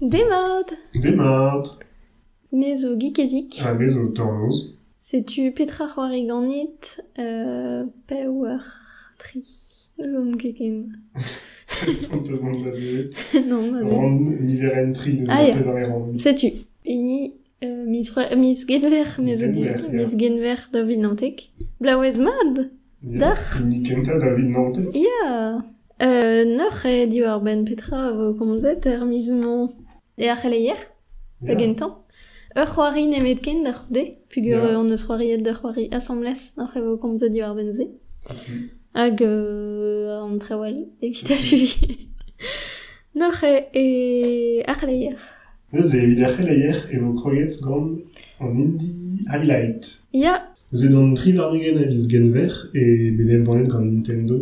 Demad. Mezo Geekezik. Mezo Tornoz. Sais-tu Petra Huariganit Power Tri. Zon Keken. Fantasme de la série. Non, bah non. Rand Niveren Tri, nous appellerions. Sais-tu Ini Miss Genver, Miss Genver David Nantek. Blauez Mad. Dach. Ini Kenta David Nantek. Ja. Noch diwar ben Petra vo komzet mismon e archeleier. Gentan. C'hoari nemet ken da c'hde, pugur on eus c'hoariet da c'hoari assemblez noch vo komzet diwar benze. Hag an trewal evit afuvi. Noch e archeleier. Eus evit archeleier e vo kroget gant an indie highlight. Ya. Eus an tri varnugen a viz genver e bedem banet gant Nintendo.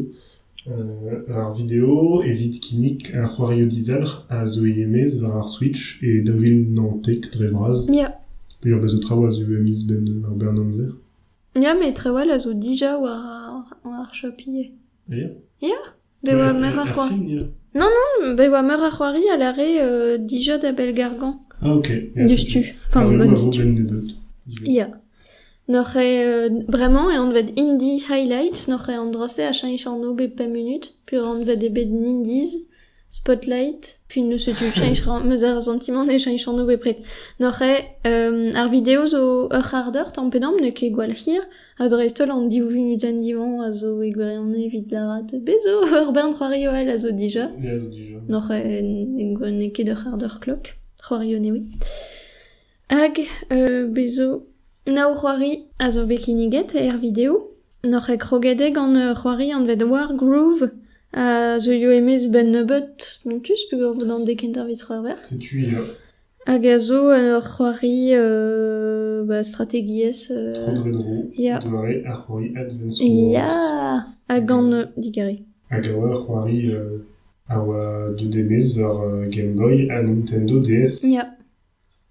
Ar vidéo evit kinnik ar c'hoario dizalr a zo emez war ar Switch e davil nantek dre vraz. Ya. Pe ur bezo traoù a zo emiz ben ar bern amzer. Ya, me trewal a zo dija war ar chopiye. Ya? Ya. Be oa mer ar c'hoari. Non, be oa mer ar c'hoari a lare dija da Belgargan. Ah, ok. Deus-tu. Enfin, bon bonne stu. Ya. Noch vraiment, et on devait indie highlights, noch on drossé à change en be pas minute, puis on devait des bed indies, spotlight, puis nous se tu change mesure sentiment des change en be prêt. Noch ar videos au harder tempédam ne ke gwal hier, adrestol on dit vu den divan azo egwerion evit larat bezo urban troario el azo dija. Ya, zo dija. Noch ne ke de harder clock, troario ne oui. Hag bezo Nao c'hoari a zo bekiniget er vidéo. Noc'h e krogede gant c'hoari an vet War Groove a zo yo emez ben nebeut montus pugur vo dan dek intervit c'hoarver. Sais-tu, ya. Hag a zo c'hoari strategiez. Trodredro. Ya. Doare ar c'hoari Advance Wars. Ya. Hag gant digari. Hag a oa c'hoari a oa de demez war Game Boy a Nintendo DS. Ya.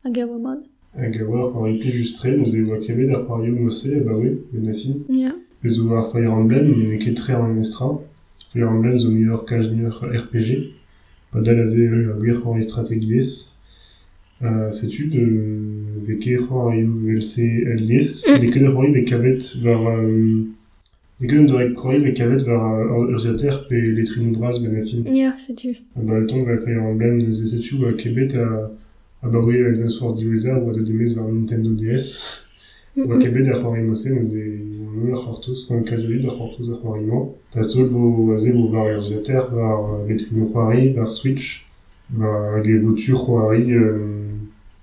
Hag a oa mod. Hag a oa c'hoari plijustre neus e oa kemet ar c'hoario mose ba oui, ben afin. Ya. Bez o ar Fire Emblem, ne ket tre an emestra. Fire Emblem zo muioc'h kaj muioc'h RPG. Padal a ze gwir c'hoari strategiez. Sais-tu de veke c'hoario VLC aliez, de ket c'hoari ve kavet war... de ket c'hoari ve kavet war urziater pe letrinou draz ben afin. Ya, sais-tu. Ba ton va Fire Emblem neuze sais-tu oa kebet a ba oui Advance Wars diweza oa de demez war Nintendo DS. Oa kebet ar c'hoari mose neuze ar c'hortoz, enfin kazolit ar c'hortoz ar c'hoariment. Ta sol vo aze vo var urziater var letrinou c'hoari, var Switch, var hag e votur c'hoari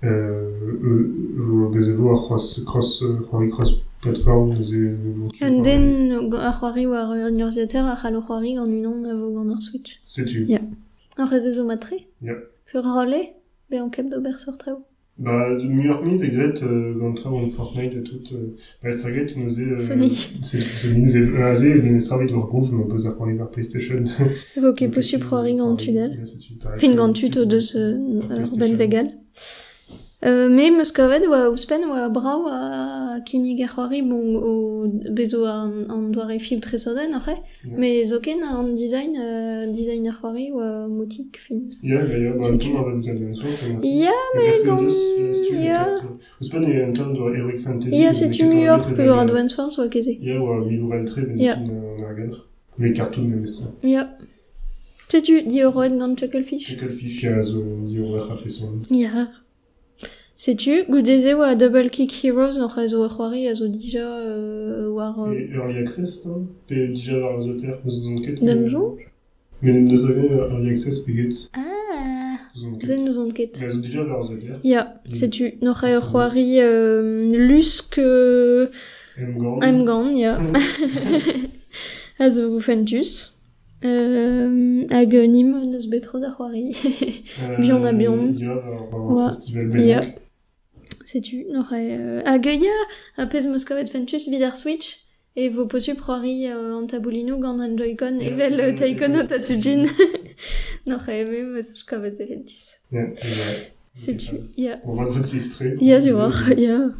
vo bezevo ar c'hoari cross platform neuze votur. Un den ar c'hoari war un urziater ar c'halo c'hoari gant unan a vo gant ar Switch. Sais-tu? Ya. Ar ez ezo matre? Ya. Pur rolle? Be an kep d'ober sur treo. Bah, muioc'h mi vegret gant traoù an Fortnite et tout. Ba estraget neuze... Sony. Sony neuze aze ben estravit war grouf ma peus ar c'hoari war PlayStation. Evo ket posib c'hoari gant tudel. Ya, sais-tu, pareil. Fin gant tud o deus ben vegal. Me meus kavet oa ouspen oa brav a kinig ar c'hoari bon o bezo an doare fib tresoden après. Me zo ken an design ar c'hoari oa motik fin. Ya, ba ton ar vant Advance Wars. Ya, me gant... Ya. Ouspen e an tam doa Heroic Fantasy. Ya, setu muioc'h pur Advance Wars oa keze. Ya, oa milourel tre ben Ya. fin an ar gadr. Me cartoon ben estra. Ya. Setu di euroet gant Chucklefish. Chucklefish ya zo dior ar c'hafeson. Ya. Sais-tu, goudeze oa Double Kick Heroes n'oc'h a zo c'hoari a zo dija war... Early Access, non? Pe dija war urziater, neus zon ket. Dungeon? Men deus a Early Access peget. Ah, Zon ket. zen nous on ket. Ya zo dija war urziater. Ya, sais-tu, n'oc'h a c'hoari lusk Emgan, ya. A zo fentus. Hag nim neus betro da c'hoari. Bion a bion. Ya, war festival Benok. Ya. Sais-tu, n'oc'h hag ya, a pez meus kavet fentus vid ar Switch. E vo posib c'hoari an taboulino gant an Joy-Con evel taikon o tatujin. N'oc'h me meus kavet fentus. Ya, Sais-tu, ya. on va te illustrer. Ya, tu vois, ya.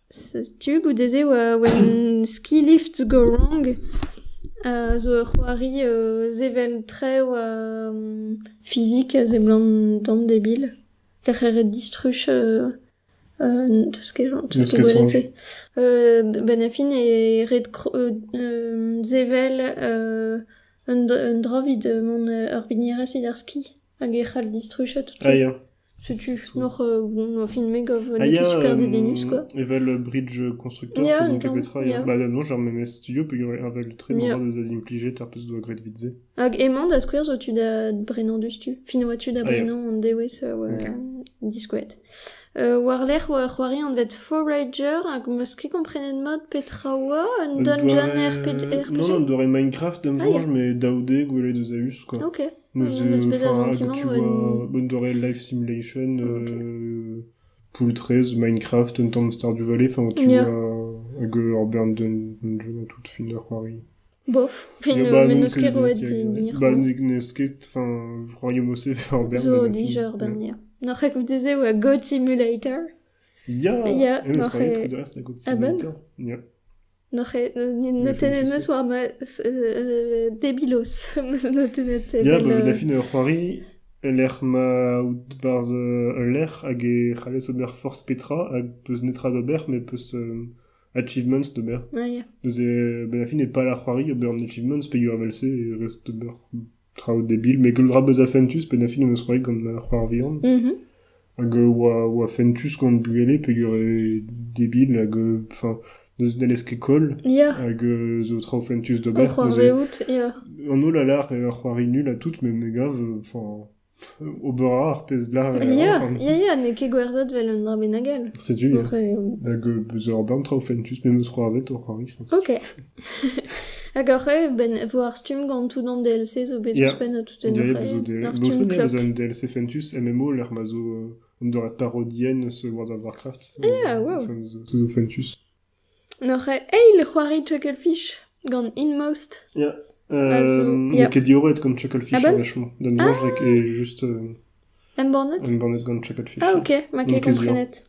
Sais-tu, goudeze oa when ski lifts go wrong, zo c'hoari zevel tre oa physique a ze blant tamm debil. Derrière distruche tout ce qui est Tout ce qui est songe. Benafin et red zevel un drovid mon urbinières vidarski hag echal distruche tout ça. Ah, ja. C'est tu noch bon film mega Ah, ja, super des denus quoi. Evel Bridge constructeur, Ja, que então, Petra, ja. Bah, non, genre, même studio, peut y avoir un vel très Ja. marrant de Zazim Pligé, tarpus do Gret Vidze. Hag emañ da skouer zo tu da Brennan du stu. Fin oa tu da Ah, ja. Brennan an dewez Ok. diskouet. War l'er oa c'hoari an vet Forager hag meus ket komprenet mod petra oa un dungeon RPG. Non, non, d'aurait Minecraft, Ah, Damzange, mais Daoudé, Goulet de Zeus, quoi. Ok. Mais Meus bet a enfin, sentiment tu vois, bonne d'aurait Life Simulation, Pool 13, Minecraft, un temps de Star du Valais, enfin, tu Ja. vois, hag Urban Dungeon, tout fin de Roari. Bof. Fin Bah, men non, eus ket que- roet que- dir. Bah, Nesket, enfin, Royaume Ossé, Urban. Zo dijer ben ya. Noch ek uteze oa Goat Simulator. Ja! Ja, mais noch c'est pas e- de reste, la côte Ah, ben? Simulator. Ja. Noch Mais notenet faut meus war ma debilos. Notenet Ja, bah, da fin Roari, l'er ma out barz l'er hag e c'halez ober force Petra, hag peus netra d'ober, mais peus achievements d'ober. Ah ya. Deus ben la fin e pas la Roari, ober an achievements, pe ur avelse e rest d'ober trao débil, mais que le dra beuz a fentus, pe na fin eus Roari gant la Roari an. Mhm. Hag oa fentus gant bugele, pe ur débil, hag, enfin, deus n'alez ket kol, Ya. hag zo trao fentus O d'ober. c'hoar veout, ya. An ol a lar e c'hoari nul a tout, mais gav, enfin, ober ar pez lar Ya, ne ket gwerzat vel un dra benagel. c'est du, Or, hag beus ur ban trao fentus, mais meus c'hoarzet o c'hoari, je pense. ok. Hag ar ben voir stum gant tout an DLC zo bet Ya. ouspen a tout en Il y a ar besoin de... ar Bon, stum il y a klop. besoin de DLC Fentus, MMO, l'air mazo, on devrait parodienne ce World of Warcraft. Ah, wow. Ce Fentus. Noch hey, le c'hoari Chucklefish gant Inmost. Ja. Also, Mais ja. qu'est Dioro et comme Chucklefish, Ah ben? vachement. D'un genre, et juste, Embornet? un bonnet comme Chucklefish. Ah, ok, ma ket Donc, qu'est-ce komprenet.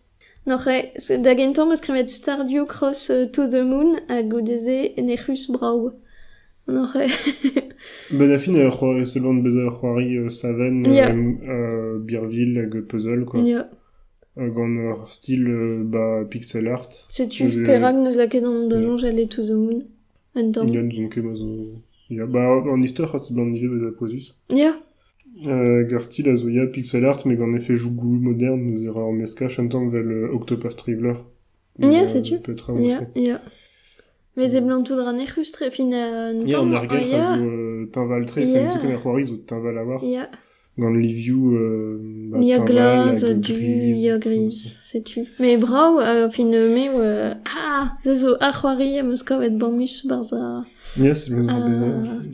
Noch da gentom eus kremet Stardew Cross to the Moon hag goudeze Nechus Brau. Noch Ben, la fin, selon Beza Roari, Saven, Ja. Beerville, hag puzzle, quoi. ya. Gant ur style, bah, pixel art. Setu Nous, perag neus lake d'an donjon j'allais to the Moon. Un temps. Il y a une ket mazo... Ja, bah, en histoire, c'est blanc niveau Beza Posus. Ya. Gar style a zo ya pixel art, mais gant effet jougou moderne, nous ira en meska, chantant vel Octopus Traveler. Ja, setu. Petra, Ya, ya. Mais e blanc tout dra Nechus tre fin un Ya, temps. en argel, Ya. a zo tinval tre, Ya. fin, tu connais Roari, zo tinval a war. Ya. Gant Liviu, bah, Ya tinval, glaz, hag du, grise, ya gris, setu. Mais brau, fin me, zo ar c'hoari am eus kavet bammus barza... Ya, c'est le Ah,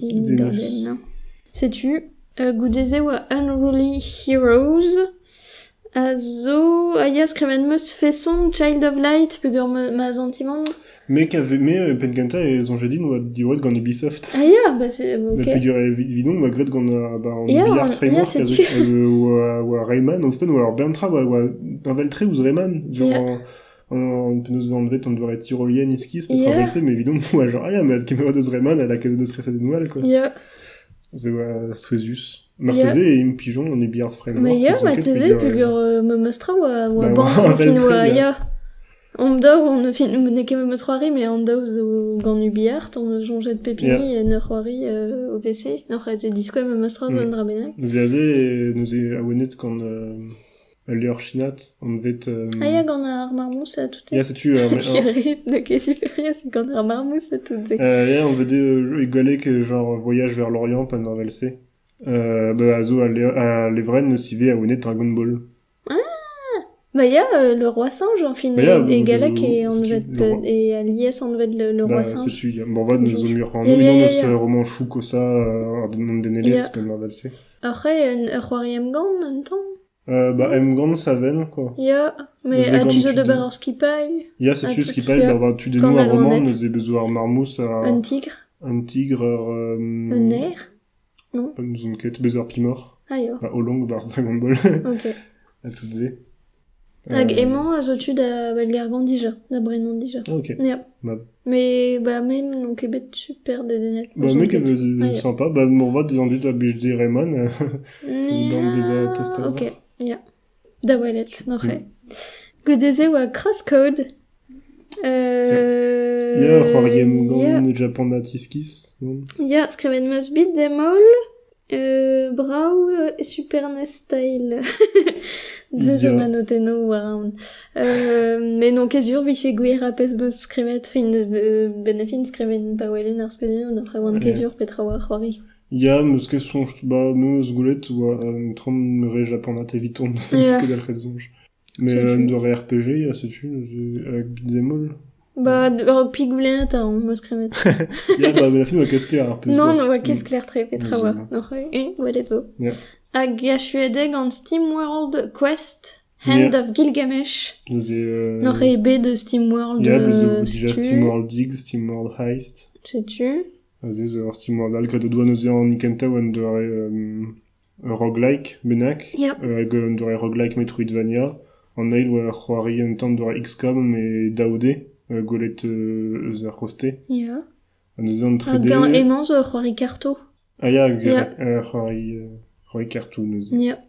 Des Garden. Sais-tu, goudeze oa Unruly Heroes, a zo, a ya skreven meus fesson Child of Light, peogwir ma zantimant. Mais Penkanta et Zonjedin, ou Diroid gant Ubisoft. Ah ya, bah c'est, Mais ok. peogwir vidon, ou gret gant bah, en Ya, billard ya, framework, setu. ou Rayman, ou pen, ou alors Berntra, ou tinval tre, ou Rayman, genre, Ya. on peut nous enlever on devrait tyrolienne iskis peut Yeah. traverser mais évidemment moi genre ah mais caméra de Zreman elle a cadeau de stress de Noël quoi Ya, c'est Suezus Martezé et un pigeon on est bien framework mais ya, ma teze peogwir me mostra oa ban, fin oa ya. On daou, on fin, ne ket me c'hoari, mais on daou zo gant ubiart, on jonget pepini en ur c'hoari o WC. Noch a ze diskouez me mostra zo an dra bennak. nous est awenet quand l'heure chinat on vet Ah ya, gant ar marmous a tout ya c'est tu Thierry, ne ket superia, c'est gant ar marmous a tout ya on veut égaler que genre voyage vers l'Orient pendant VLC bah azo à l'Evren ne s'y va awenet Dragon Ball. Bah ya, le roi singe, en fin, Bah, ya, et galak et on c'est-tu, devait le roi. et Aliès on devait le roi Bah, c'est singe. tu bon va nous omur en Ya, nous ya, non ya, ce ya. roman chou comme ça de Denelis Ya. pendant VLC. Après, un roirième gant, un temps. Bah, M. Gant Saven, quoi. Ya, mais Nous as-tu gant zo tu de dis. bar ski paille, Ya, c'est Ah, tu tu ce qui fais paye, bah, tu de quand nous un elle roman, honnête. nous avons besoin marmousse à un tigre, un tigre, un nerf. nous avons quête, besoin Plimor, Ah ya, à Olong, bar Dragon Ball, ok. à toutes zé. Hag emañ a zo tu da Belgargan dija, da Brennan dija. Ah, ok. Ya. Bah. Mais, bah, même, non kebet super de denet. Bah, mec, Ah, ya. sympa, bah, mon vote, des enduits, BHD Rayman, Zidane, Beza, Tester. Ok, ya. Da welet, n'oc'he. Goudeze oa Crosscode. Ya, c'hoariem gant Japan Atiskis, non? Ya, skriven meus bit demol, brau e Super NES style. Ze ma noteno war aon. Mais non, kezur viche gwir apes meus skrivet, benefin skriven pa welen ar skedeno, d'apre oan kezur petra war c'hoari. Ya, meus ket sonj, meus goulet oa trom re Japan At eviton, meus ket al rezonj. Mais de RPG, ya, setu, avec Bitzemol. Rog pigoulet a on meus skrivet. Ya, benefin oa keskler ar peus. Non, oa keskler tre petra war. Walet vo. Ya. Hag a chuedeg an SteamWorld Quest Hand of Gilgamesh. N'oc'he ebe de SteamWorld déjà SteamWorld Dig, SteamWorld Heist. Setu. Azez ur SteamWorld al gret o doa neuze an ikenta oan doare roguelike benak. Hag an doare roguelike Metroidvania. An eil oa c'hoari an tamm doare XCOM e daoude golet eus ar roste. Ya. An neuze an 3D. Hag an emañ zo c'hoari karto. Ah ya, c'hoari kartou neuze. Ya.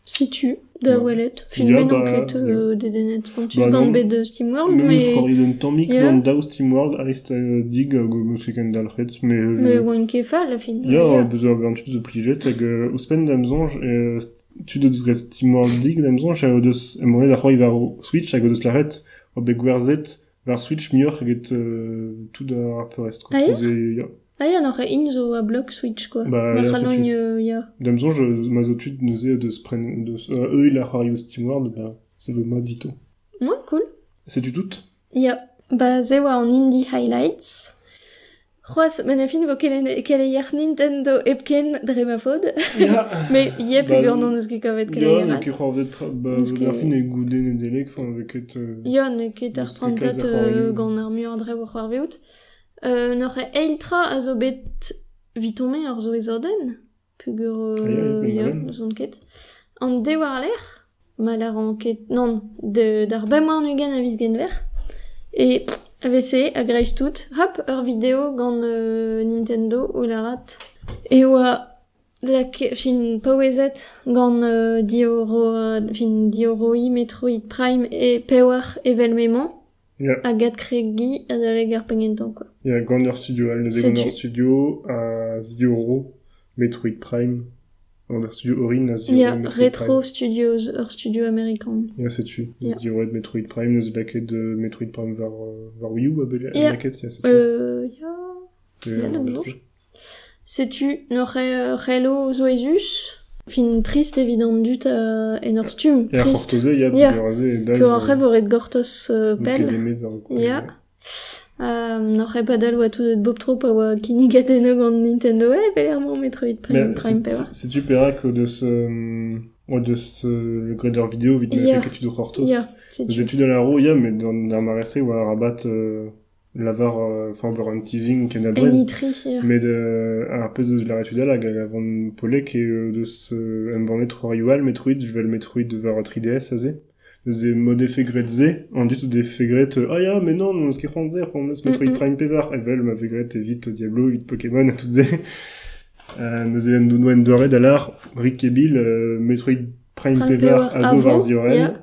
Setu. Da welet. Filmen enket dedenet. Pontus gant bet de SteamWorld, mais... Meus c'hoari den tammik gant daou SteamWorld Heist Dig hag meus ket dal c'het, mais oan ket fall, a fin. Ya, beus ur bentud zo plijet, hag ouspenn d'amzonj, tu deus gret SteamWorld Dig d'amzonj, hag o deus emre da c'hoari war Switch, hag o deus l'arret, o bet gwerzet, war Switch mioc'h hag tout ar peurest, quoi. Ah ya, n'oc'he in zo a blok Switch, quoi. Ya, setu. Ya. D'amzonj, ma zo tud neuze deus pren... il a c'hoari o SteamWorld, se ve mat vito. Ouais, cool. Setu tout? Ya. Ze oa an Indie Highlights. C'hoaz, benefin vo keleier Nintendo epken dre ma fod. Ya. Mais ye pegur non eus ket kavet keleier. Ya, ne ket c'hoarvet benefin e goude ne delek, veket... Ya, ne ket ar prantat gant ar muioc'h dre vo c'hoar veout. N'oc'he eiltra a zo bet vitome ar zo ezoden. Pugur, ya, zont ket. An de war l'er, mal ar an ket... Non, d'ar bemouar nugen a viz genver. Et AVC, a greiz tout, hop, ur vidéo gant Nintendo ou la rat. Et oa fin paouezet gant dioroi Metroid Prime et pewar evel memon. Hag kregi a daleg ar pengentan, quoi. Ya, gant ur studio, al neuze gant ur studio a Zioro Metroid Prime. Gant ur studio Orin a Zioro Metroid Prime. Retro Studios, ur studio amerikan. Ya, setu. Zioro et Metroid Prime, neuze laket de Metroid Prime var Wii U a laket, ya, setu. Ya, d'amzonj. Setu, n'oc'he c'hello zo ezus. Fin trist evident dut en ur stum, trist. Ya, c'hoartoze, ya, Pur ar voret gortos pel. Ya. N'oc'he padal oa tout bob trop a oa kinigateno gant Nintendo, pelerman Metroid Prime pewar. Setu perak o deus le gredeur vidéo vit me feket du c'hoartos. Ya, setu. Eus etud al aro, ya, met d'ar marese oa rabat lavar un teasing ken a bren. Enitri, ya. Met ar pez eus la retud hag avant polek deus embannet c'hoarioal Metroid, juvel Metroid var 3DS aze. Ze mod effegret ze, an dut de fegret ah ya, mais non, n'eus ket c'hoant ze, Metroid Prime pevar, evel ma fegret evit Diablo, evit Pokémon, a tout ze. N'eus en douen doret alar, Rick et Bill, Metroid Prime pevar a zo var zioren,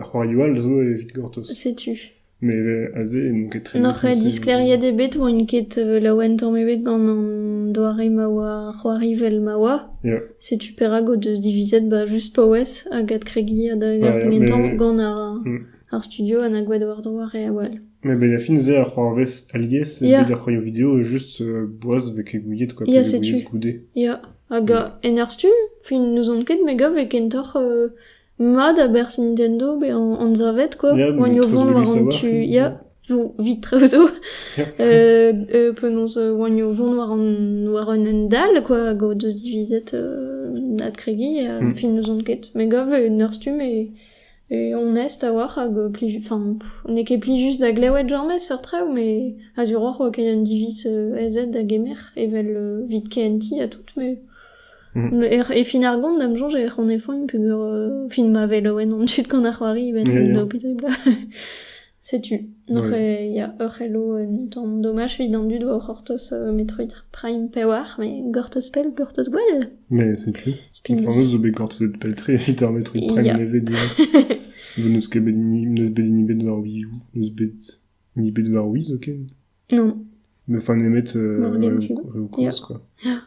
c'hoarioal zo evit gortos. Setu. Mais aze, en ket tre... N'oc'he diskleriet ebet oan ket laouen tamm gant an doare ma oa c'hoarivel ma oa. Ya. Setu perak o deus divizet just paouez hag ad kregi a daleg ar pengentan gant ar studio an a gwed war droar e a wal. Mais la fin ze ar c'hoarvez alies bet ar c'hoarioù vidéo just boaz vek e gouillet, quoi. Ya, setu. Goude. Ya. Hag en ar stum, fin nous on ket mega vek entor mad a bers Nintendo an zavet, quoi. Oan yo vont war an tu... Ya. Vit treozo. Penons oan yo vont war an endal, quoi, hag o deus divizet ad kregi, fin nous on ket mega vek en ar stum et on est a war hag pli... Enfin, ne ket pli just da glewet jarmez ur treu, mais a zur or oa ken an diviz EZ da gemer, evel vit KNT a tout, mais... E fin ar gont d'amjong e c'hon e foin pugur fin ma velo en an dut gant ar c'hoari ben da opitribla. Sais-tu. Nog ja, hello un tant dommage vid an dud war hortos Metroid Prime Pewar, mais gortos pel, gortos gwell. Mais c'est-tu. Enfin, nous zo bet gortos et peltre evit ar Metroid Prime neve diak. Vous neus ket bet inibet war Wii U, neus bet inibet war Wii, ok. Non. Mais enfin, nemet GameCube. reukos, quoi.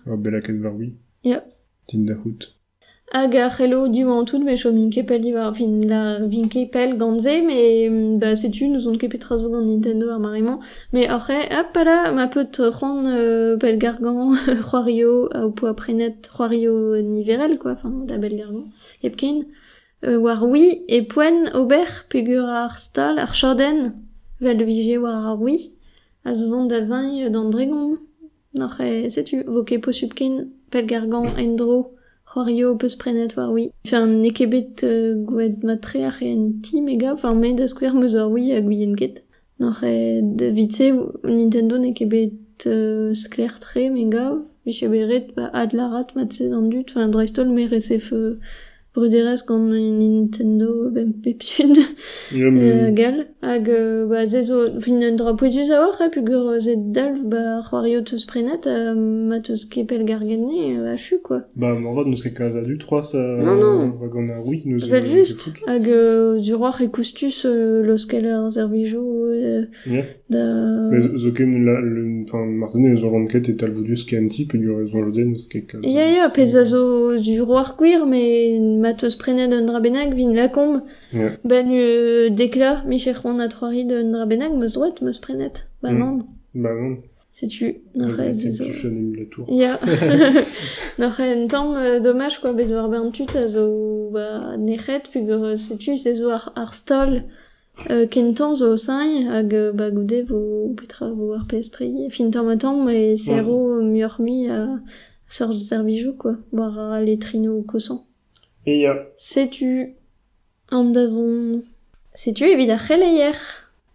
War belaket war Wii. Ja. Tin da hout. Hag ar hello du an tout, mais chom ket pel ivar, fin la vin ket pel ganze, mais bah sais-tu, nous on ket petra zo gant Nintendo ar mariment, mais après, hop là, ma peut c'hoant pel gargan, c'hoario, ou po aprenet c'hoario niverel, quoi, enfin, da bel gargan, epken, war oui, e poen ober, pegur ar stal, ar chorden, vel vije war ar oui, a zo vant da zañ d'an dregon, n'oc'he, sais-tu, vo ket po subken, pel gargan endro, c'hoario peus prenet war oui. Enfin, ne ket bet gouet matre ar en ti mega, enfin, met da skouer meus ar oui a gouien ket. N'oc'he, vitse, Nintendo ne ket bet skler tre mega, vich beret, ba ad larat matse d'an dut, enfin, dreistol me resef bruderez gant Nintendo pepsud gal, hag ba zezo fin un dra poezus a or, pugur zet dalv ba c'hoario teus prenet ma teus ket pel gargenne a chu, quoi. Bah, morvad neus ket kalz adult, 3, ça... Non. Va gant ar Wii, neus... Vel just, hag zur oar e koustus l'oskeler zervijo da... Mais zo ket enfin, marzen zo ran ket e talvodus ket an ti, pegur zo joden neus ket kalz. Ya, pez a zo zur oar gwir, mais ma teus prenet un drabenag vin lakomb, ben dekla, micher c'hoant a troarid un drabenag meus droet meus prenet. Bah non. Bah non. Sais-tu, n'oc'he zezo... Tu chanem la tour. Ya. N'oc'he un tamm dommage, quoi, bezo ar bentut a zo ba nec'het, pugur sais-tu, zezo ar stol kentan zo sañ, hag ba goude vo petra vo ar pestri. Fin tamm a tamm, e serro muormi a sorj zervijou, quoi. War a letrino kosan. Et ya. Sais-tu, an da zon... Sais-tu, evit ar c'heleier.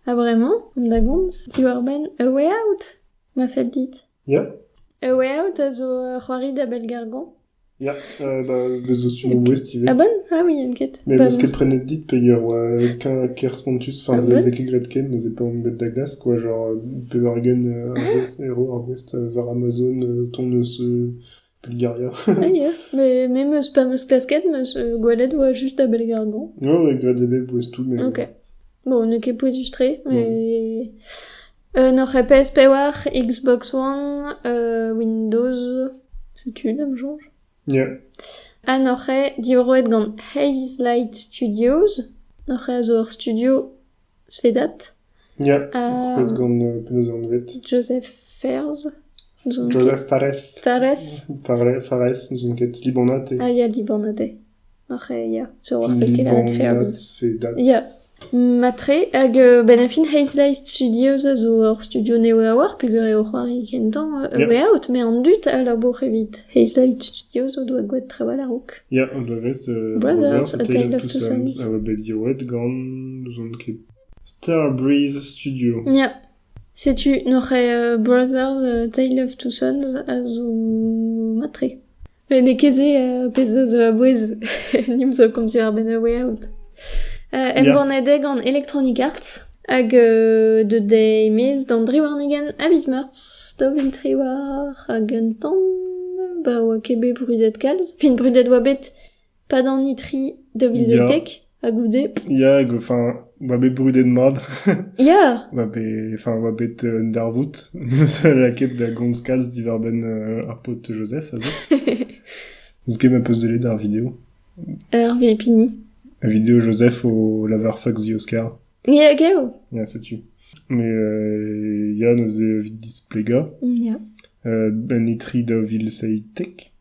Ah, vraiment? An da gomz? Ti war ben A Way Out? Ma fel dit. Ya? A Way Out a zo c'hoari da bel gargan. Ya, bah, bezo studio West, ive. Ah bon? Ah oui, en ket. Mais parce qu'elle prenet dit, pegur, qu'un respontus, enfin, vous avez gretken, n'osez pas en mettre da glace, quoi, genre, Pevergen, héros, ar West, var Amazon, ton neus, Bulgaria. Ah, ya. Mais meus pa meus klasket, meus gwelet oa just da bel gargan. Non, avec Gradebe, West tout, mais... Ok. Bon, ne ket po illustré, mais... N'oc'he PSP war, Xbox One, Windows... Sais-tu, dame Georges? Ya. Ha n'oc'he dioroet gant Haze Light Studios, n'oc'he a zo ur studio svedat. Ya, croet gant penaos an vet. Joseph Fares. Joseph Fares. Fares. Fares, nous on ket Libanat et... Ah, ya, Libanate. N'oc'he, ya. Zo war peket a Fares. Libanat, Ya. Matre, hag ben a fin Haze Light Studios a zo ur studio neo a war, pugur eo c'hoari kentan A Way Out, mais an dut a labor evit. Haze Light Studios o doa gwaet traval a rouk. Ya, on doit vet Brothers, A Tale of Two Sons. A oa bet dioet gant nous on ket Starbreeze Studio. Ya. Sais-tu, n'oc'he Brothers, A Tale of Two Sons a zo matre. Ne keze pez a zo a bouez nim zo komti ar ben A Way Out. Bornedeg an Electronic Arts, hag de de emez d'an driwarnugen a bizmeurs, dovil triwar hag un tamm, ba oa kebe brudet kalz, fin brudet oa bet pa d'an nitri dovil zetek, hag oude. Ya, hag, enfin, oa bet brudet mad. Ya! Oa bet un darvout, neus a laket da gomz kalz divar ben ar pot Joseph, a zo. Neus ket ma peus zelet ar video. Ar vepini. La vidéo Joseph au lavar fax di Oscar. Ya, geo. Ya, sais-tu. Mais ya nous vite displega. Ya. Ben nitri da vil seitek.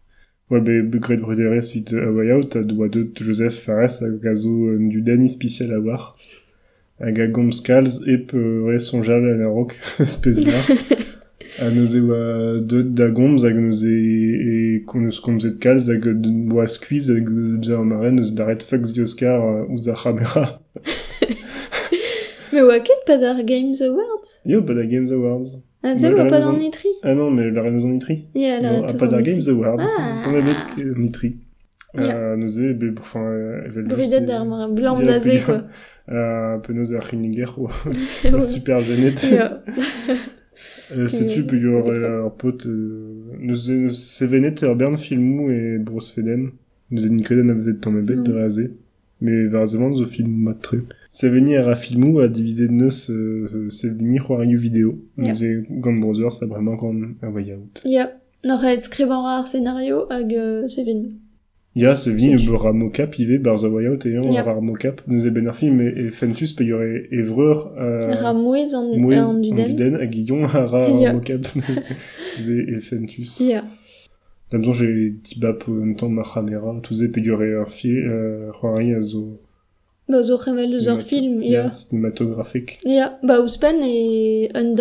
Ouais, gret bruderez vite A Way Out, a doa deut Joseph Fares a gazo du dani spécial a war. Hag a gomz kalz ep sonjal an a rok spezla. A neuze oa deut da gomz hag neuze neus komzet kalz hag oa skuiz hag bzer an maren neus blaret fax di Oscar ouz ar c'hamera. Mais oa ket pa d'ar Games Awards? Yo, pa da Games Awards. Ah, zel oa pa d'an nitri? Ah non, mais la reneus an nitri. Ya, la non, reneus pas an da nitri. Games Awards. Ah. T'en bet nitri. Neuze, enfin, evel Brudet d'ar blanc d'azé, quoi. Un peu neuze ar c'hinniger, super genet. Setu, pe yor ar pot, neuze sevenet ar bern filmou e bros feden. Neuze nikoden a vezet tamm ebet dre mais varzement zo film matre. Seveni ar a filmou a divise neus seveni c'hoarioù vidéo. Neuze Gant Brothers a bremañ gant a way out. N'oc'h skrivañ ar scénario hag seveni. Ya, seveni ur ar mocap ive bar The Way Out eon ar mocap. Neuze ben ar film e fentus pe yor evreur ar mouez an duden hag ion ar mocap e fentus. D'amzon j'ai tibap un temps ma camera, touze pe yor ar c'hoari a zo... Ba zo c'hemel eus ar film, cinématographique. Ouspen e un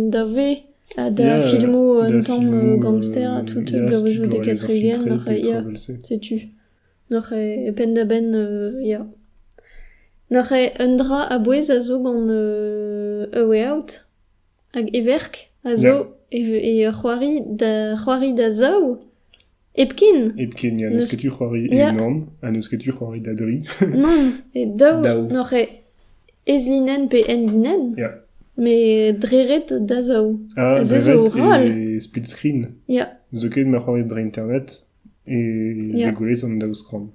dave a da filmo un tamm gangster a tout blaoujou de katregen, setu. N'oc'h e pen da ben, N'oc'h un dra a bouez a zo gant A Way Out, hag everk a zo e c'hoari da zaou, Epkin, neus ket tu c'hoari enorm, a neus ket tu c'hoari da dri. Non, e daou, n'oc'h ezlinen pe endinen, me dreret da zaou. Dreret e split screen. Zo ket ma c'hoari dre internet, e regolet an daou skram.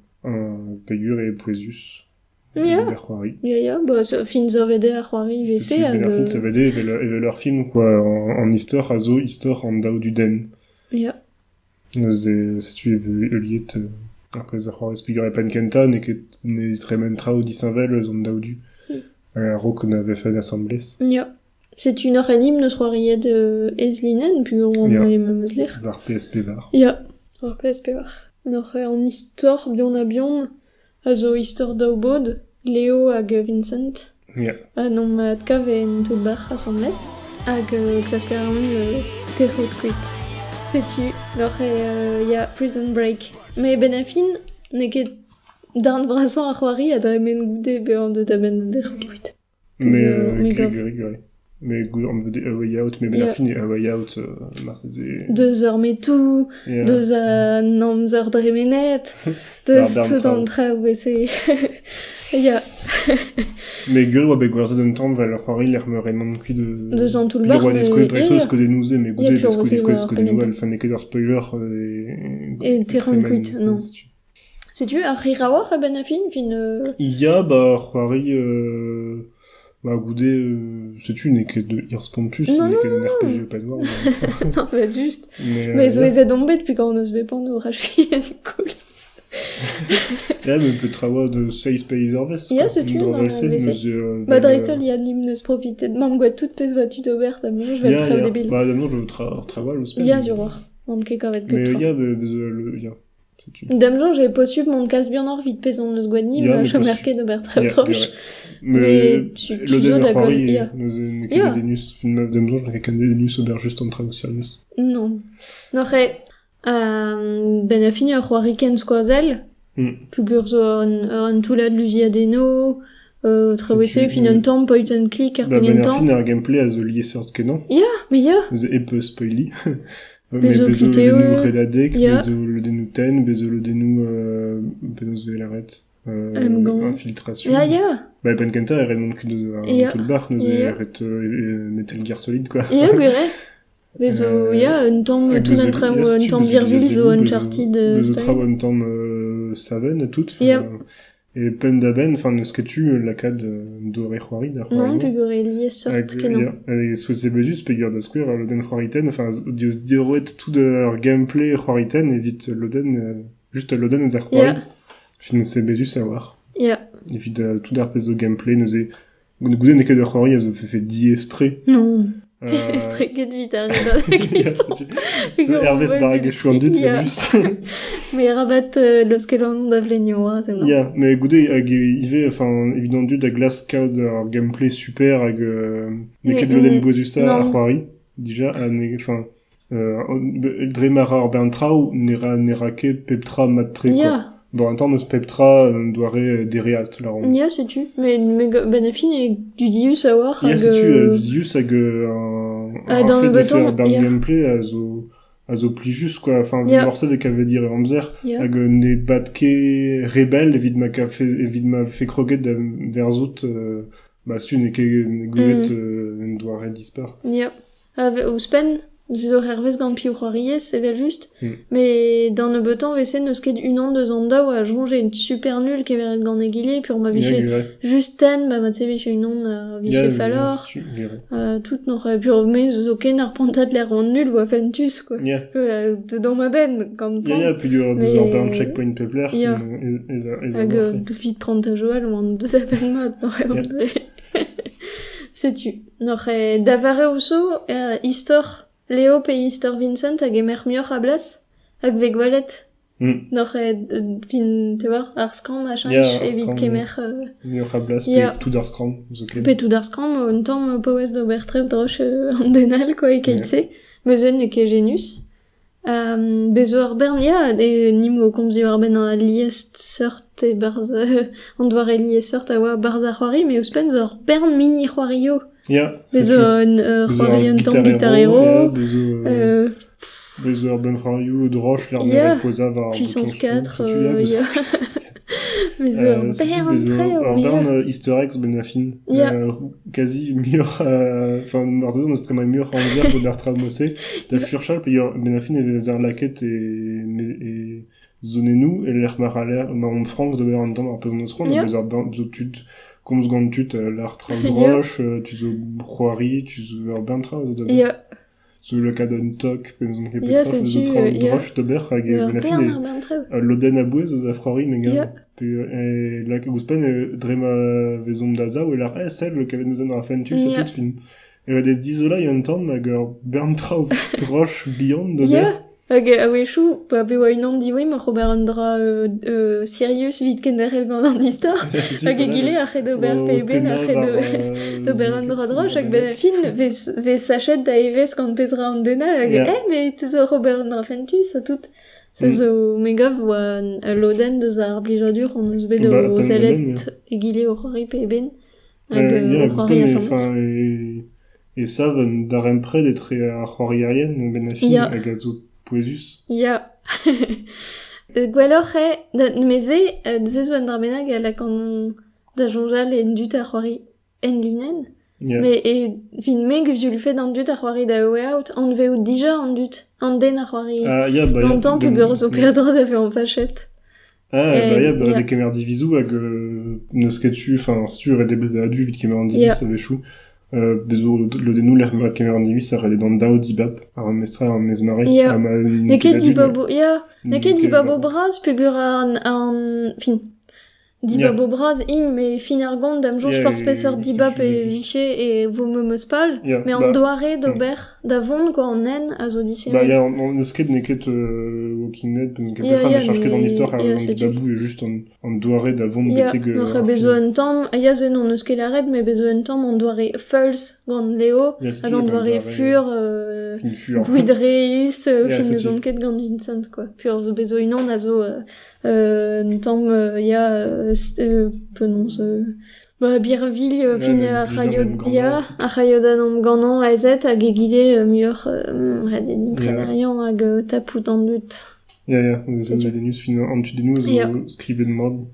Pegur e poezus. Fin zo vede ar c'hoari vese. Fin zo vede evel ur film, quoi, an istor a zo istor an daou du den. Setu euliet après ar c'hoari spigur e pen kenta, ne tremen trao disinvel zon daou du. Un rock qu'on avait fait d'assemblée. C'est une heure et demie, notre soirée de Ezlinen, puis on va les mêmes lire. Var PSP var. Var PSP var. Notre en histoire, bion a bion, a zo histoire d'Aubod, Léo hag Vincent. Non, ma tkav en tout bar assemblée, hag klaskaran terrot quit. C'est-tu, notre Prison Break. Mais Benafin, n'est que darn brasan ar c'hoari a dre men goude be an deut a ben terrot quit. Mais gure. Mais on veut A Way Out, mais ben fin A Way Out, marteze... 2 heures mais tout, 2 heures dremenet, 2 tout an traoù ese... Mais gure oa bet gwerzet un tamm val ar c'hoari l'er meur emant kuit de... 2 an tout le bar, mais... Droa desko dreso esko denouze, mais goude esko denouze, al fan eket ur spoiler... Et terrant kuit, non. Sais-tu, ar c'hirawar a ben a fin, ar c'hoari... goude, sais-tu, n'est que de Irspontus, n'est que d'un RPG pas noir. Non, mais juste. Mais zo ez adombet, puis quand on eus bepan no rachui en kouls. Mais peut trawa de Space Orvest. C'est-tu, non, mais Dreistol, y a nim neus profiter de mam gwa tout pez voitu d'Aubert, je vais être très débile. D'amnon, je trawa le spell. Zuroir. Mam ket kavet petra. Mais Damjon, j'ai pas su mon casse bien or vite pez on neus gwa nim, je marqué d'Aubert très troche. Mais le dernier Rory, nous avons des news. Film d'Amazon, j'ai quelqu'un des news au juste en train de sérieux. Non. N'aurait ben a fini a Rory Ken Squazel. Plus gurzo en tout là de Lusiadeno. Trawese fin un temps point and click ar ben temps. Ben a fin un gameplay à the lié sur Kenan. Mais et peu spoily. Mais bezo le denu redadek, bezo le denu ten, bezo le denu benos velaret. Infiltration. Ben Kenta er remont ket tout le bar, nous eret Metal Gear Solid, quoi. Gwere. Bezo, un tamm, tout notre un tamm Virville, zo Uncharted style. Bezo trav un tamm Saven, tout. Et pen da ben, enfin, neus ket tu lakad d'ore c'hoari, da c'hoari. Non, plus gore lié sort kenan. Et souze bezus, pe gur da square, loden c'hoariten, enfin, dios diroet tout de gameplay c'hoariten, evit loden, juste loden ez ar c'hoari. Fin se bezus a war. Evit tout d'ar pez o gameplay, neuze... Goude ne ket ur c'hoari a zo fait diestre. Non. Diestre ket vit ar Hervez barag e chouan dut, juste. Mais rabat lo skelan da vlenio, c'est bon. Mais goude hag ive, enfin, évident dut da glas kaout ar gameplay super hag ne ket loden boezusa ar c'hoari. Déjà, enfin... Dremara ar ben trao, nera ket peptra matre, quoi. Bon, un temps, nos Peptra doare dereat, la ronde. C'est-tu. Mais ben a fin e du dius a war. C'est-tu, du dius hag un fait de faire ben gameplay a zo zo pli just, quoi. Enfin, Ja. morceau avec avait dire amzer, Ja. hag ne batke rebel, evit ma fait croquet de verzot, bah, stu ne ket gouet, en doare dispar. Ja. Ouspen, zo hervez gant piou c'hoariez, c'est bien juste. Mm. Mais dans le beton, VC, neus ket une an, 2 ans da, ouais, j'ai une super nulle qui avait gant egilé, puis on m'a viché juste ten, bah, ma tse une an, viché falor. Tout n'aurait pu remettre zo ken ar pantat l'air en nul, ou à fentus, quoi. Dans ma ben, quand puis il y a un checkpoint pepler, hag vite prendre ta joal, ou en deux appels mat, n'aurait sais-tu. N'aurait davare ouso, histoire, Léo pe Histor Vincent hag emer mioc'h a blas, hag veg walet. N'aurait, fin, tu vois, ar skram, machin, evit kemer... mioc'h a blas, pe tout ar skram, pe tout ar skram, un tamm poez d'ober trev droch an denal, quoi, e keitse, mezen e ke genus. Bezo ar bern, nimo komzi ar ben an liest sort e barz, an doar e liest sort a oa barz ar c'hoari, mais ouspen zo ar bern mini c'hoario. Bezo an c'hoari un tamm gitarero. Bezo ar ben c'hoario droch l'ar mer posa var... Puissance 4, Bezo ar bern tre o ar bern easter eggs ben a fin. Quasi mioc'h, enfin, martezon eus tremañ mioc'h an ver de l'ar tramose, da furchal, pe ben a fin e ar laket e zonenou, e l'er mar a l'er, ma on frank de ber an tamm ar pezon eus ron, bezo ar bern, bezo tud, komz gant tud l'ar tram droch, tu zo c'hoari, tu zo ar bern tra, zo da ber. Zo le kad an tok, pe meuzon ket petra, zo tram droch de ber, hag ben a fin loden a bouez eus a c'hoari, mega. Puis là que Ouspen drema vezom da zao et là celle le kavet nous a fentus c'est tout film et des disola y a un temps mager Berntrau droch beyond de hag a wechou pa be oa unan di ma Robert Andra Sirius vit kenderel gant an distar hag egile a c'hed ober pe ben a c'hed d'ober Andra droch hag ben a fin ve sachet da evez gant pezra an denal hag mais te zo Robert Andra fentus a tout. C'est zo megov oa loden deus ar blijadur on eus bet o zelet egile o c'hoari pe ben hag o c'hoari a sammet. Et ça, d'ar empre d'etre ar c'hoari arien ben a fin hag a zo poezus. Gwelloc'h meze zezo an dra bennak a lakan da jonjal en dut ar c'hoari en linen. Mais fin meg je fait dans dut ar c'hoari da way out an veo dija an dut an den ar c'hoari longtemps plus geur zo perdre da fe en fachette de kemer divizou hag neus ket tu enfin si tu red de beza adu vit kemer an divis a vechou bezo le denou l'er mer kemer an divis a red dan dao dibap ar mestra ar mezmare neket dibabo neket dibabo braz plus geur an fin Dibabo braz mais fin ar gant dam jonj force peseur dibap e viché et vo meus pal, mais an doare d'ober da vont quoi en en a zo dissémé. On eus ket neket Walking Dead, ben ket petra, mais charge ket an histoire ar an dibabou e just an doare da vont beteg... N'oc'h bezo un tamm, zen on eus ket laret, mais bezo un tamm on doare Fulls gant Leo, hag an doare Fur, Guidreus, fin eus an ket gant Vincent, quoi. Pur zo bezo unan a zo... tamm penons Birville fin a raiodan am ganan a ezet hag egile mioc'h red en imprenarian hag tapout an dut. Denus fin an tudennou zo skrivet mod.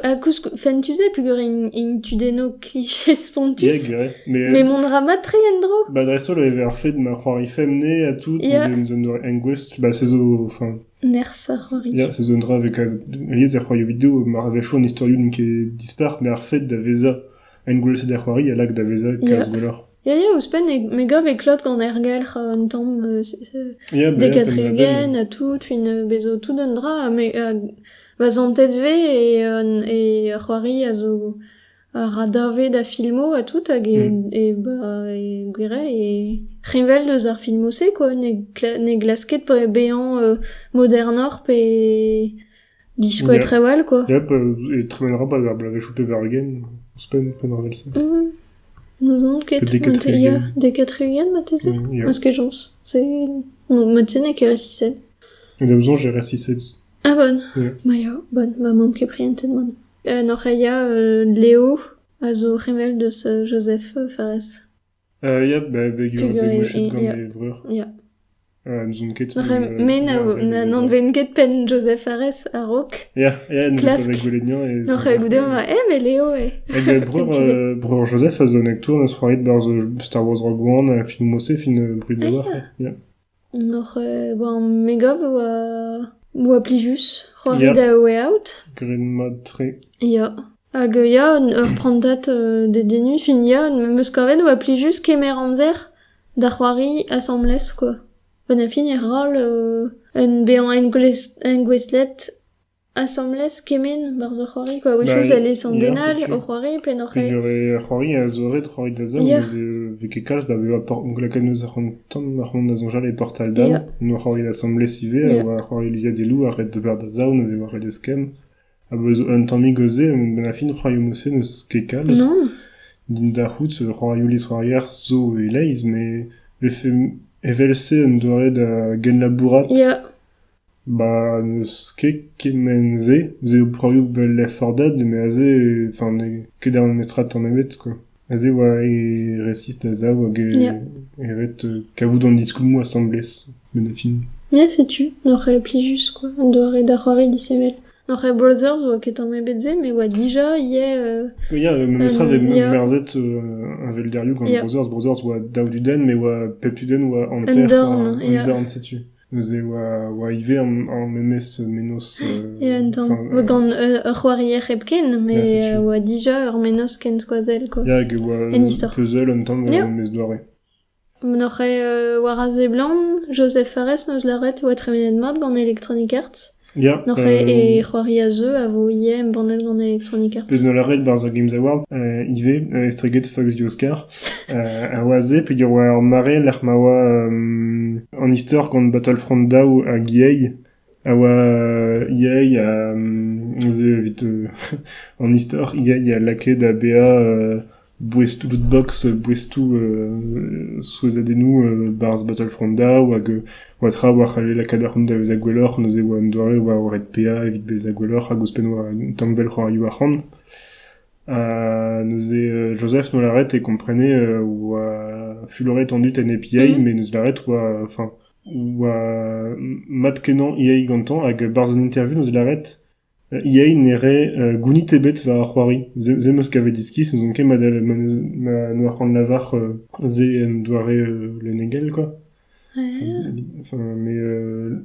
A kous fentuze plus in tudeno cliché spontus. Mais mon drama très endro. Dresso l'avait refait de ma c'hoari femne a tout, en gwest, c'est zo, enfin... Nersa c'hoari. C'est zo ndra avec aliez ar c'hoario vidéo, mar avechou an historioù ket dispar, mais ar fet da veza en gwelset ar c'hoari, a lag da veza kaz gwellor. Ouspen megov e klot gant ergel un tamm dekatriugen a tout, fin bezo tout un dra, vaz an tet ve e c'hoari a zo radave da filmo a tout hag gwere e c'hinvel deus ar filmo-se quoi ne glasket bean modernor pe disko etrewal quoi. Et tremenera ba ar blave choupe vargen ouspen pen ar velse. Nous on ket dekatriugen ma teze parce que jons c'est matene ke resised. Et da ouzon j'ai resised. Ah bon. Bon, maman ket prientet mon. N'oc'h Léo a zo c'hevel deus Joseph Fares. Begor be mochet gant e vreur. nous on ket mais n'en ven ket pen Joseph Fares a rok. Ja, nous Klask. avec Golenian et... N'en re goude mais Léo, Hag breur Joseph a zo nektour neus c'hoarit bar Star Wars Rogue One, fin mosse, fin brut de war. N'en re, Megov oa plijus, c'hoarit da Way Out. Green mod tre. Ya. Hag ur prantat de denus, fin meus kavet oa plijus kemer amzer da c'hoari assemblez, quoi. On a fini rôle en bean en gwestlet assemblez kemen bar zo c'hoari, quoi. Oui, chose aller sans denal o c'hoari pen o Il y aurait c'hoari a zoret c'hoari da zam, veke kalz, glakan neus ar tam ar mont da zonjal les portal da, no c'hoari d'assemblez ive, a c'hoari lia de lou arret de ber da zao, neus eo arret eskem. A bezo un tammig goze, ben a fin c'hoari mosse neus ket kalz. Non. Din da c'hout, c'hoari li c'hoarier zo e leiz, mais evelse en doare da gen labourat. Ba, neus kemen ze o proioù bel effordad, me a ze, enfin, ket ar mestrat an emet, quoi. A ze oa e resist a zao hag eret kavout an diskout mou assemblez, ben a fin. Ya, setu, n'oc'h plijus, quoi. An doare da c'hoari disemel. N'oc'h Brothers oa ket an mebet ze, me oa dija, Ya, mestra ve merzet avel derliou gant Brothers oa daou du den, me oa pep du den oa an ter, an dorn, setu. Ze oa ive an memes menos... Ya, an tamm. Gant ur c'hoarier ebken, me oa dija ur menos ken skoazel, quoi. Ya, hag oa puzzle an tamm memes doare. N'oc'h war a ze blanc, Joseph Fares neus laret oa tremenet mat gant Electronic Arts. Ya. N'oc'h e c'hoari a zeu a vo iem bandet gant Electronic Arts. Pez no laret bar zo Games Award, ive, estreget Fox di Oscar, a oa ze, pe oa ur mare l'ar ma oa an istor gant Battlefront daou a Giei, a oa Giei a... Oze vite an istor, Giei a laket a BA bouestou lootbox, bouestou souezadenou barz Battlefront daou hag oa tra war ale lakad ar da eus a gwelloc'h neuze oa an doare oa oret PA evit bez a gwelloc'h hag ouspen oa tambel c'hoarioù arc'hant. Neuze Joseph no laret e komprene oa fuloret an dut en EPA, mais neus laret oa, enfin, oa mat kenan EA gantan hag barz an interview neus laret EA nere gounit ebet va ar c'hoari. Ze meus kavet diskiz, neus on ket no ar c'hant lavar ze en doare le negel, quoi. Enfin, mais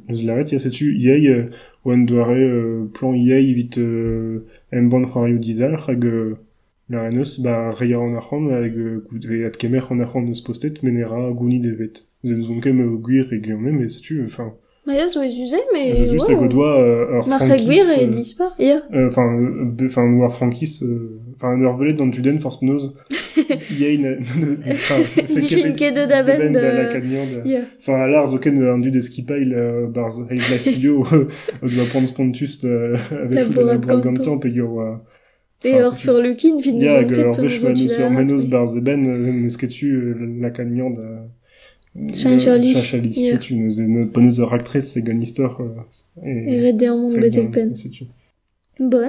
neus laret, ya setu EA oa en doare plan EA evit en ban c'hoarioù dizal hag la neus ba reia an ar c'hant hag at kemer an ar c'hant neus postet menera gounit ebet. Ze neus on ket gwir e guillaume, mais setu, enfin... Ma ya zo ez uze, mais... Zo ez hag o doa ur Ma frankis... c'heg gwir e dispar, ya. Enfin, war frankis... Enfin, ur belet d'an tuden force noz... Yein... Fin ket da ben da lakad niand... Enfin, a l'ar zo ken an dud eskipail barz Heiz Live Studio o doa prant spontust avec fou da laborat gantan pe ur oa... Et ur furlukin fin neus an ket peus neus ur menos barz eben neus ketu lakad niand... Chanchali. Setu, neus ur aktrez se gant istor... Eret de an mont betek pen. Bon,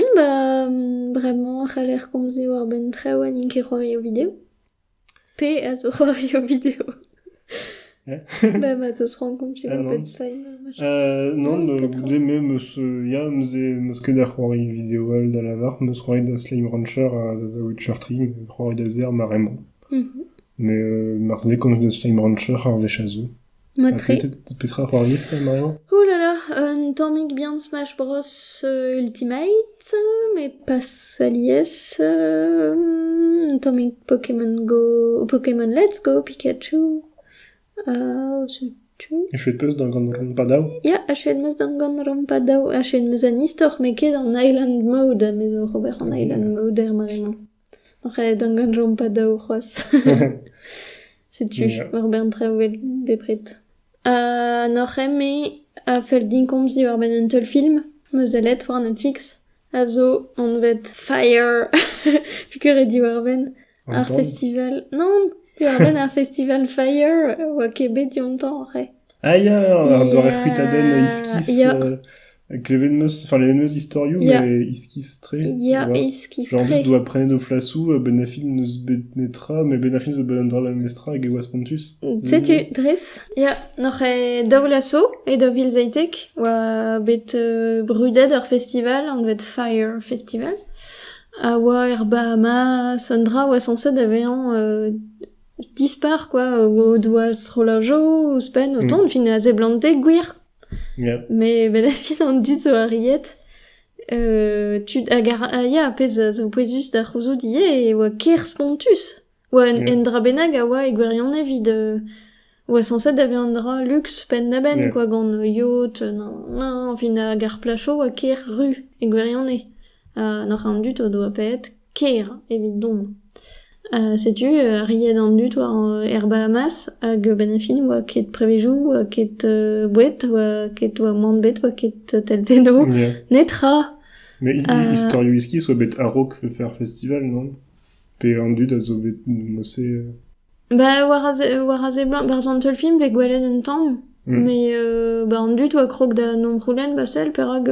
bremañ c'haller komze war ben traoù an ink e c'hoario vidéo. Pe a zo c'hoario vidéo. Ma tos renkomp war ben stein. Non, goude me meus ket ar c'hoari vidéo al da lavar, meus c'hoari da Slime Rancher a da Witcher 3, c'hoari da zer maremañ. Mais marze komz de Slime Rancher ar vech a zo. Matre. Petra c'hoari ça, Marion? Oh là là, un tammig bien Smash Bros Ultimate, mais pas salies. Un tammig Pokémon Go, Pokémon Let's Go, Pikachu. E chouet peus d'an gant rompadao? Ya, a chouet meus d'an gant rompadao. A chouet meus an istor, me ket an Island Mode, me zo Robert an Island Mode er maremañ. N'oc'h d'an gant rompadao c'hoaz. Setu, war ben traoù bepret. N'oc'h me a fel din komzi war ben un teul film, meus alet war Netflix, a zo an vet Fire, piker e di war ben, ar festival, non, war ben ar festival Fire, oa ket bet yontan, re. Ah ya, ar doare fritaden iskis, Avec les neus historio, mais iskistre. Iskistre. Genre, doit prendre au flassou, benafin neus benetra, mais benafin ze benandra mestra, et gewas pontus. Sais-tu, Driss? Noch daoulasso, et davil zeitek, oa bet brudet ur festival, on bet Fire Festival. Oa Bahama, Sondra, oa sanset avean dispar, quoi, o doa strolajo, ou spen, autant, fin a zeblante gwir. Mais benafin an dut zo ariet, tu agar pez zo poezus da c'houzo die, oa ker spontus. Oa en dra benag a oa e gwerion evit, oa sanset avean dra luxe pen na ben, quoi, gant yacht, nan, fin a gar placho oa ker ru e gwerion e. Noc'h an dut o doa pet ker evit don. Sais-tu, ried an dut oa Bahamas, hag benafin oa ket prevejou, oa ket bouet, oa ket oa mand bet, oa ket telteno, netra. Mais historio iski soit bet Arok faire festival, non? Pe an dut a zo bet mosse... Bah, war a ze blanc, bar zantol film, pe gwelet un tamm, mais an dut oa krog da nom roulen, basel, per hag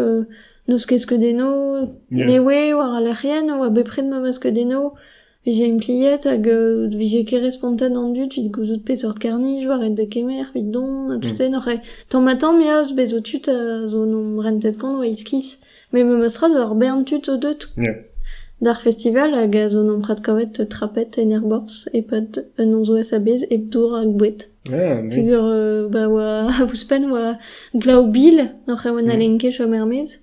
neus keskedeno, newe, war a lerien, oa bepred ma maskedeno, vije impliet hag vije kere spontan an dut, vid gouzout pe sort karnij, war et de kemer, vid don, tout en oc'he. Tamm me eus bezo tut a zo nom rentet kont oa iskis. Mais me mostra zo ar bern tut o deut. D'ar festival hag a zo nom prat kavet trapet en erbors, e pad non zo es a bez, e ptour hag bouet. Nice. Pugur, oa ouspen oa glaou bil, n'oc'he oa nalenke chom ermez.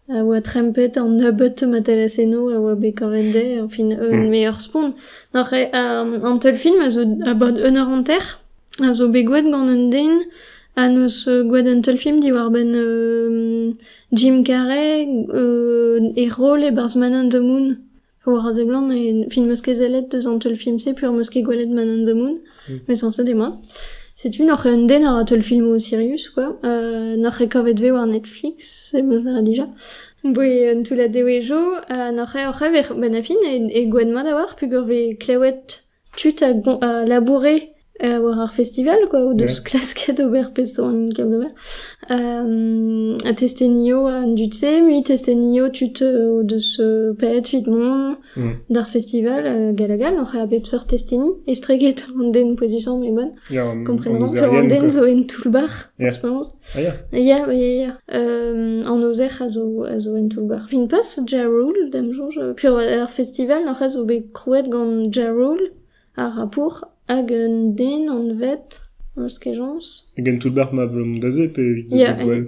Oa trempet an neubet matalaseno a oa bekorende, enfin, un meilleur spon. N'oc'he, an tel film a zo abad un eur an ter, a zo begouet gant un den, a neus gouet un tel film di war ben Jim Carrey, e rôle e barz Man on the Moon. War a ze blanc, e fin meus ket zelet deus an tel film se, pur meus ket gwelet Man on the Moon, mais sans ça des mois. C'est-tu, n'oc'he un den ar a tel film o Sirius, quoi. N'oc'he kavet ve war Netflix, e meus a dija. Boe un tout la dewejo, n'oc'he oc'he ver benafin e gwen mat a war, pugur ve klewet tut a labourer war ar festival, quoi, ou deus klasket ober pesto an kap d'ober. A testenio an dut se, mui testenio tut o deus pet vid mon d'ar festival galagal, n'oc'he a bep sort testeni, estreget an den poezusan me bon. Komprenran, pur an den zo en toulbar, en ce moment. Ya. An ozer a zo en toulbar. Fin pas Ja Rule, dem jonge, pur ar festival, n'oc'he zo be krouet gant Ja Rule, ar rapour, hag un den an vet, eus kejons. Hag en toulbar ma blomdaze, pe vid begouel.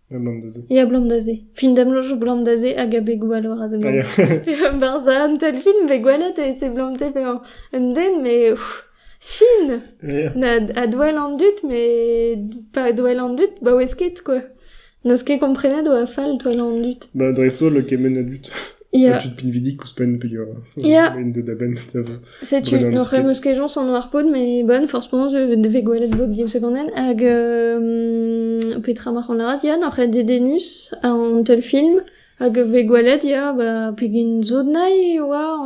Blomdaze. Blomdaze. Fin dam lojo blomdaze hag a begouel war a ze blanc. Pe barza an tel film begouelet e se blomte pe un den, me fin. A douel an dut, me pa douel an dut, ba oez ket, quoi. Neus ket komprenet oa fall douel an dut. Ba dresto le kemen a dut. Tu pin vidik ou spen pe en de daben. C'est-tu, n'oc'he meus kejons an war pod, mais bon, forcément, je ve gwelet bob bio seconden, hag petra mar an larat, n'oc'he dedenus an tel film, hag ve gwelet, pegin zod nai, oa,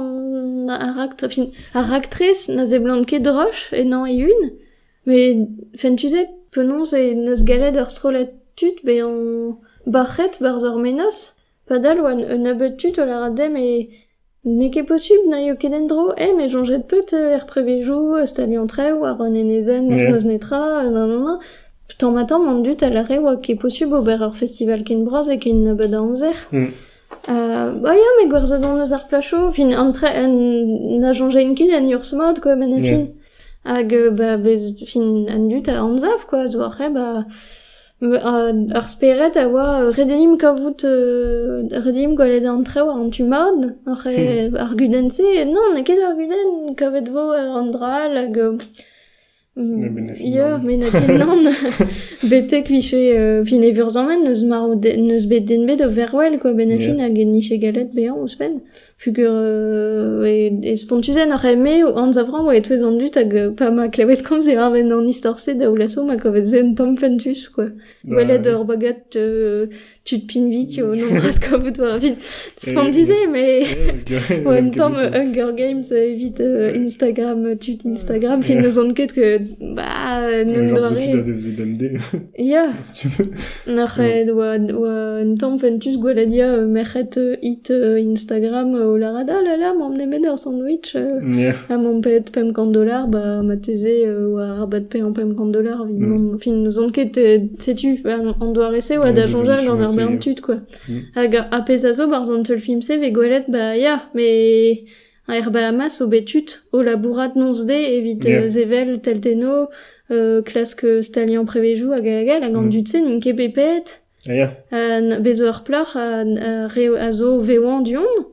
ar actress, na ze blant ket droch, et nan e un, mais, tu sais, penons e neus galet ur strolet tut, be an barret barz ur menos, padal oa un abet tut o la radem e neke possible na yo ket endro, mais jonget peut prevejou, stali antreu, ar an enezen, neus netra, nanana. Tamm an dut a lare oa ket possible ober ur festival ken braz e ken abet a amzer. Me gwerzet an eus ar placho, fin na jonget ket en ur smad, quoi, ben a fin. Hag, fin an dut a anzav, quoi, zo arre, ar speret a oa redeim kavout redeim gwelet an treo an tumad ar gudense, non, ne ket ar guden kavet vo ar an dral hag men a ket nan betek viche fin e vurzammen neus bet den bet o verwell, quoi, ben a fin hag en niche galet behan ouspen pugur spontuzen ar eme an zavran oa etouez an dut hag pa ma klavet komz e arven an istorse da oulasso ma kovet zen tom fentus, quoi. Welet ur bagat tud pinvit yo non rat kovet war vin. Spontuze, mais oa en tom Hunger Games evit Instagram, tud Instagram, fin eus an ket que, non doare. Genre, tu avais fait BMD. Ya. Si tu veux. N'arret oa en tom fentus gwaladia merc'het hit Instagram o larada, la m'en nemet ur sandwich a m'en pet $50, ma teze oa arbat pe en $50, fin nous on ket setu, an doa rese oa da jonjal gant ur bern tud, quoi. Hag a pez a zo barzant ul film se ve gwelet, ya, me a er Bahamas o betut o labourat nonsde evit zevel telteno, klask stalian prevejou hag alagal hag an dut se n'in ket pepet, bezo ur pleur a zo veoan dion,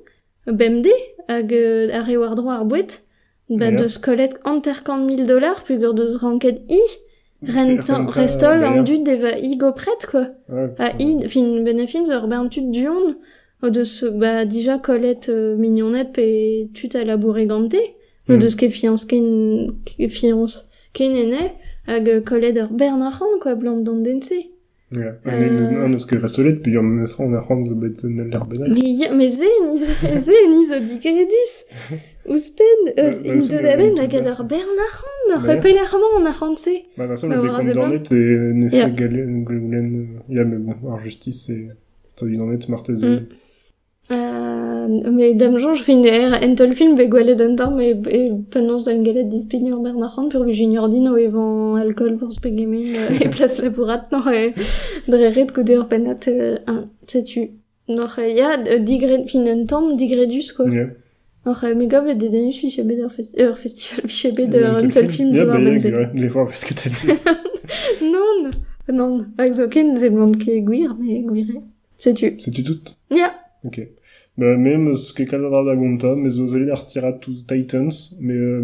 BMD, hag a reo ar droa ar bouet, deus kollet $100 000, pugur deus ranket restol an dud deva i gopret, quoi. Fin benefins ur bern tud dion, o deus dija kollet mignonnet pe tut a laboure gante, o deus ket fianz ken ene, hag kollet ur bern arran, quoi, blant d'an dense. An eus ket restolet, puis an eus ran arran zo bet l'er benat. Mais ze ni zo digredus. Ouspen, in de daben hag ur bern arran, repelerman an arran se. Da so, le bekont d'ornet ne fe galen goulen, ya, mais bon, ar justice, ça du d'ornet marteze. Mais dam jonj fin entol film ve gwelet un tamm e penons d'an galet dispini ur bern arran pur junior din o evan alcool pour spegemen e plas labourat nor dreret goude ur penat setu. Nor ya fin un tamm digredus, quoi. Nor me gavet de denus fichebet ur festival fichebet entol film zo ar benzen. Les fois parce que t'as lu. Non, hag zo ken zemlant ket gwir, me gwire. Setu. Setu tout? Ya. Ok. Même ce que kalra da gonta, mais aux allez ar stirat to Titans, mais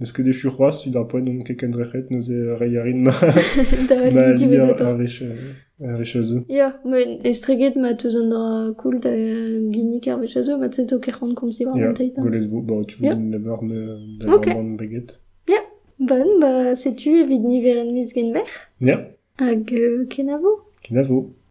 ce que des churrois, celui d'un point donc quelqu'un de rechet nous est rayarin ma li arvecheuse. Ya, mais estreget ma teusandra cool da ginik arvecheuse, ma tseto kerran comme si vraiment Titans. Bon, tu veux une labar de baguette. Ya, bon, sais-tu, evit niveren mis gen ver? Ya. Hag kenavo. Kenavo.